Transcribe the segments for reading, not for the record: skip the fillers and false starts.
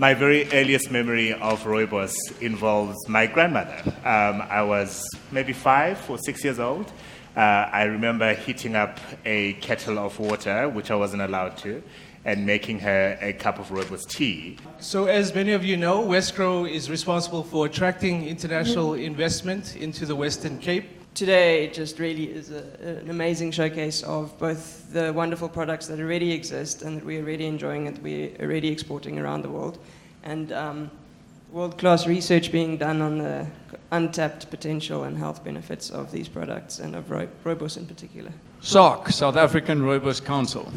My very earliest memory of rooibos involves my grandmother. I was maybe 5 or 6 years old. I remember heating up a kettle of water, which I wasn't allowed to, and making her a cup of rooibos tea. So as many of you know, Westgrow is responsible for attracting international investment into the Western Cape. Today just really is an amazing showcase of both the wonderful products that already exist and that we're already enjoying and we're already exporting around the world, and world-class research being done on the untapped potential and health benefits of these products and of rooibos in particular. SARC, South African Rooibos Council.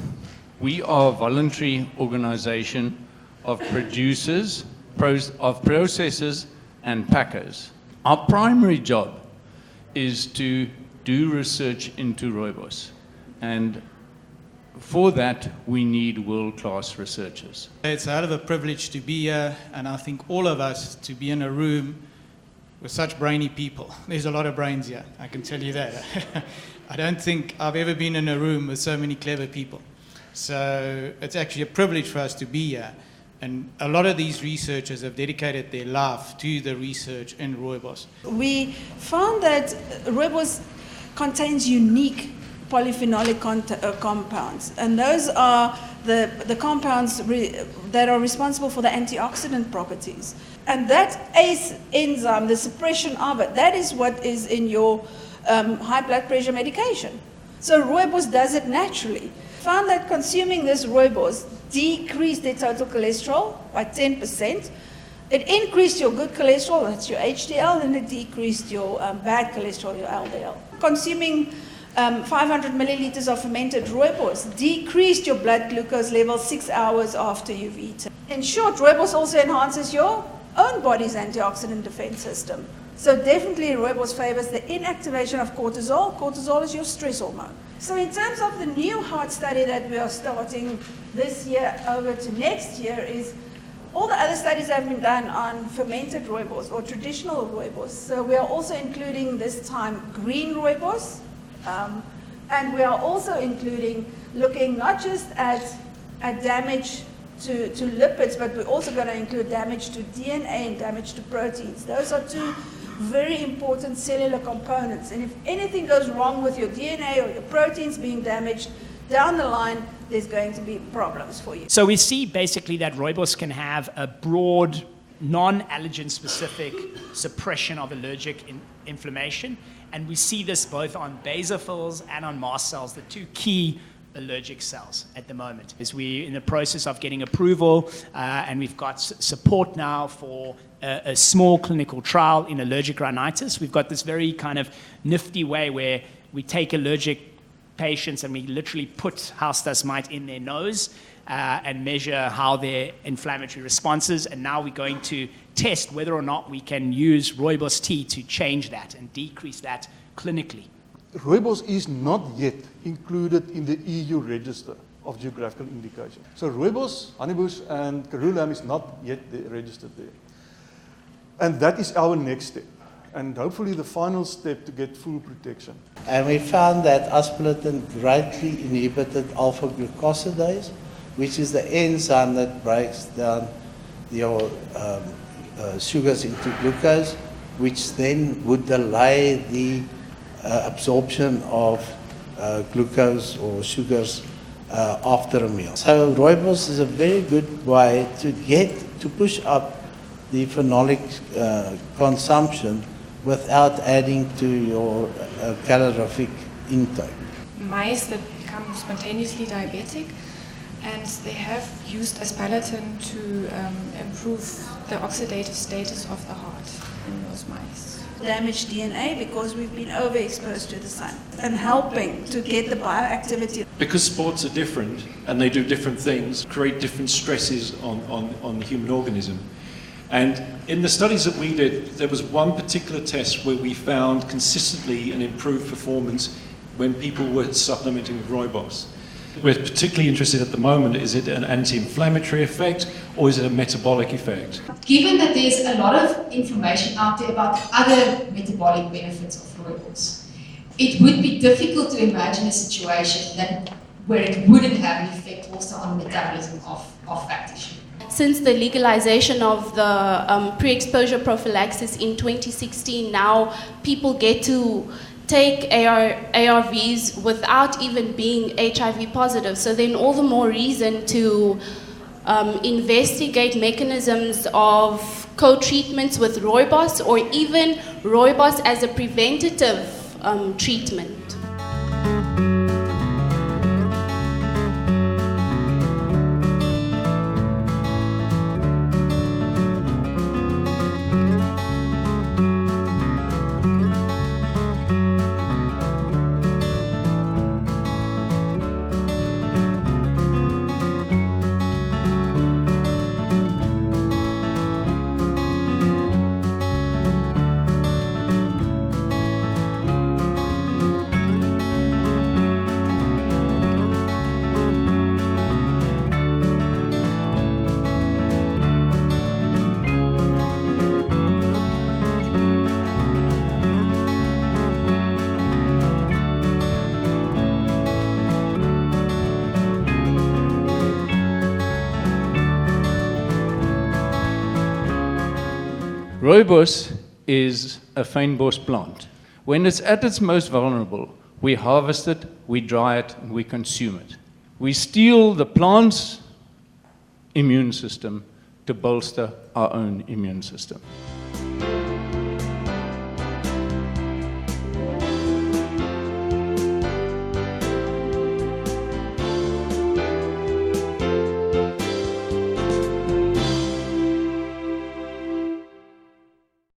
We are a voluntary organization of producers, of processors and packers. Our primary job is to do research into rooibos, and for that we need world-class researchers. It's a hell of a privilege to be here, and I think all of us to be in a room with such brainy people. There's a lot of brains here, I can tell you that. I don't think I've ever been in a room with so many clever people. So it's actually a privilege for us to be here. And a lot of these researchers have dedicated their life to the research in rooibos. We found that rooibos contains unique polyphenolic compounds, and those are the compounds that are responsible for the antioxidant properties. And that ACE enzyme, the suppression of it, that is what is in your high blood pressure medication. So rooibos does it naturally. Found that consuming this rooibos decreased their total cholesterol by 10%. It increased your good cholesterol, that's your HDL, and it decreased your bad cholesterol, your LDL. Consuming 500 milliliters of fermented rooibos decreased your blood glucose level 6 hours after you've eaten. In short, rooibos also enhances your own body's antioxidant defense system. So definitely rooibos favors the inactivation of cortisol. Cortisol is your stress hormone. So in terms of the new heart study that we are starting this year over to next year, is all the other studies have been done on fermented rooibos or traditional rooibos. So we are also including this time green rooibos, and we are also including looking not just at damage to lipids, but we're also going to include damage to DNA and damage to proteins. Those are two very important cellular components, and if anything goes wrong with your DNA or your proteins being damaged, down the line there's going to be problems for you. So we see basically that rooibos can have a broad, non-allergen specific suppression of allergic inflammation, and we see this both on basophils and on mast cells, the two key allergic cells at the moment. As we're in the process of getting approval, and we've got support now for a small clinical trial in allergic rhinitis. We've got this very kind of nifty way where we take allergic patients and we literally put house dust mite in their nose and measure how their inflammatory response is, and now we're going to test whether or not we can use rooibos tea to change that and decrease that clinically. Rooibos is not yet included in the EU register of geographical indication. So rooibos, honeybush and karoo lamb is not yet registered there. And that is our next step, and hopefully the final step to get full protection. And we found that aspartame greatly inhibited alpha-glucosidase, which is the enzyme that breaks down your sugars into glucose, which then would delay the absorption of glucose or sugars after a meal. So rooibos is a very good way to push up the phenolic consumption without adding to your calorific intake. Mice that become spontaneously diabetic, and they have used aspartame to improve the oxidative status of the heart in those mice. Damaged DNA because we've been overexposed to the sun, and helping to get the bioactivity. Because sports are different and they do different things, create different stresses on the human organism. And in the studies that we did, there was one particular test where we found consistently an improved performance when people were supplementing with rooibos. We're particularly interested at the moment, is it an anti-inflammatory effect or is it a metabolic effect? Given that there's a lot of information out there about other metabolic benefits of rooibos, it would be difficult to imagine a situation where it wouldn't have an effect also on the metabolism of fat tissue. since the legalization of the pre-exposure prophylaxis in 2016, now people get to take ARVs without even being HIV positive. So then all the more reason to investigate mechanisms of co-treatments with rooibos, or even rooibos as a preventative treatment. Rooibos is a fynbos plant. When it's at its most vulnerable, we harvest it, we dry it, and we consume it. We steal the plant's immune system to bolster our own immune system.